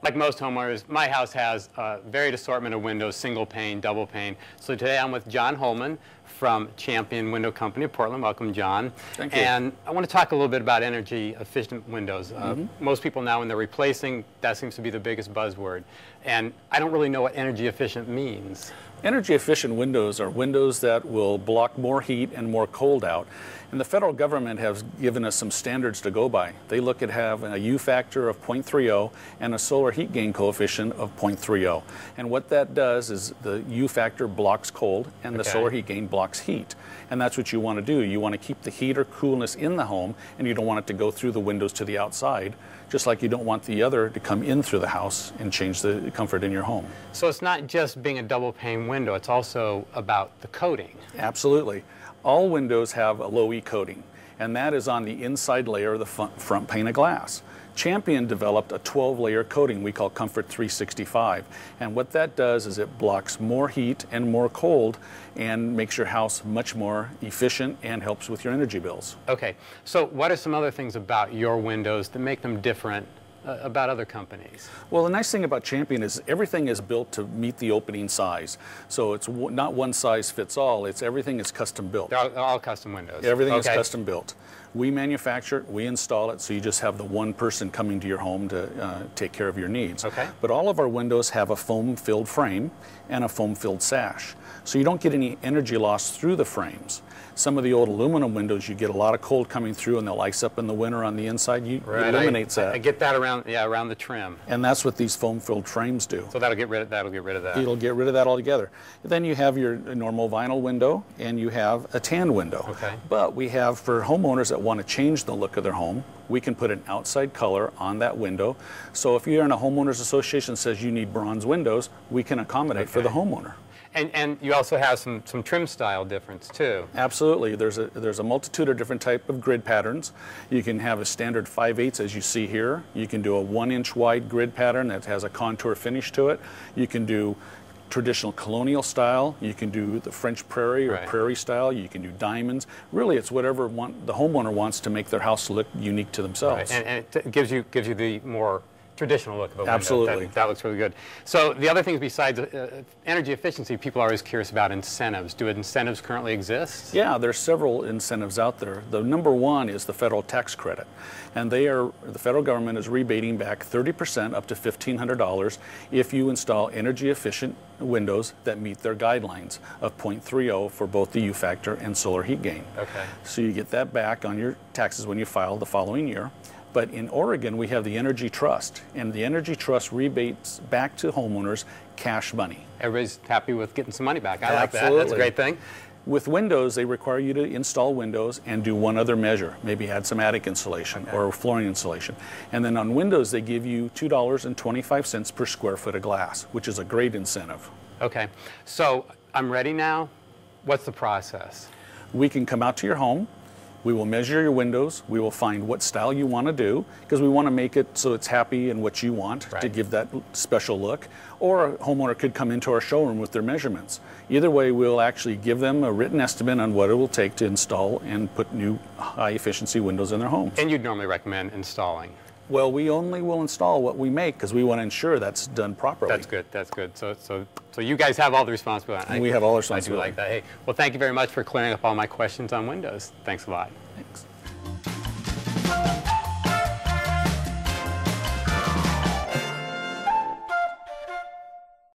Like most homeowners, my house has a varied assortment of windows, single pane, double pane. So today I'm with Jon Holman from Champion Window Company of Portland. Welcome, John. Thank you. And I want to talk a little bit about energy efficient windows. Most people now, when they're replacing, that seems to be the biggest buzzword. And I don't really know what energy efficient means. Energy efficient windows are windows that will block more heat and more cold out. And the federal government has given us some standards to go by. They look at having a U factor of 0.30 and a solar heat gain coefficient of 0.30. And what that does is the U factor blocks cold and the solar heat gain blocks heat. And that's what you want to do. You want to keep the heat or coolness in the home, and you don't want it to go through the windows to the outside, just like you don't want the other to come in through the house and change the comfort in your home. So it's not just being a double pane window, it's also about the coating. Absolutely. All windows have a low E coating, and that is on the inside layer of the front pane of glass. Champion developed a 12-layer coating we call Comfort 365, and what that does is it blocks more heat and more cold and makes your house much more efficient and helps with your energy bills. Okay, so what are some other things about your windows that make them different about other companies? Well, the nice thing about Champion is everything is built to meet the opening size. So it's not one size fits all. Everything is custom built. They're all custom windows? Everything is custom built. We manufacture it, we install it, so you just have the one person coming to your home to take care of your needs. Okay. But all of our windows have a foam-filled frame and a foam-filled sash. So you don't get any energy loss through the frames. Some of the old aluminum windows, you get a lot of cold coming through and they'll ice up in the winter on the inside. It eliminates that. I get that around the trim. And that's what these foam-filled frames do. So that'll get rid of that. It'll get rid of that altogether. Then you have your normal vinyl window and you have a tan window. Okay. But we have, for homeowners that want to change the look of their home, we can put an outside color on that window. So if you're in a homeowners association that says you need bronze windows, we can accommodate for the homeowner. And you also have some trim style difference too. Absolutely. There's a multitude of different type of grid patterns. You can have a standard 5/8 as you see here. You can do a 1-inch wide grid pattern that has a contour finish to it. You can do traditional colonial style. You can do the French prairie or prairie style. You can do diamonds. Really, it's whatever the homeowner wants to make their house look unique to themselves. Right. And it gives you the more traditional look of a window. Absolutely. That looks really good. So the other things besides energy efficiency, people are always curious about incentives. Do incentives currently exist? Yeah, there's several incentives out there. The number one is the federal tax credit. And the federal government is rebating back 30% up to $1,500 if you install energy efficient windows that meet their guidelines of 0.30 for both the U factor and solar heat gain. Okay. So you get that back on your taxes when you file the following year. But in Oregon, we have the Energy Trust, and the Energy Trust rebates back to homeowners cash money. Everybody's happy with getting some money back. I like Absolutely. that. That's a great thing. With windows, they require you to install windows and do one other measure, maybe add some attic insulation or flooring insulation. And then on windows, they give you $2.25 per square foot of glass, which is a great incentive. Okay, so I'm ready now. What's the process? We can come out to your home. We will measure your windows. We will find what style you want to do, because we want to make it so it's happy and what you want to give that special look. Or a homeowner could come into our showroom with their measurements. Either way, we'll actually give them a written estimate on what it will take to install and put new high efficiency windows in their homes. And you'd normally recommend installing? Well, we only will install what we make because we want to ensure that's done properly. That's good. That's good. So you guys have all the responsibility. We have all the responsibility. I do like that. Hey, well, thank you very much for clearing up all my questions on Windows. Thanks a lot. Thanks.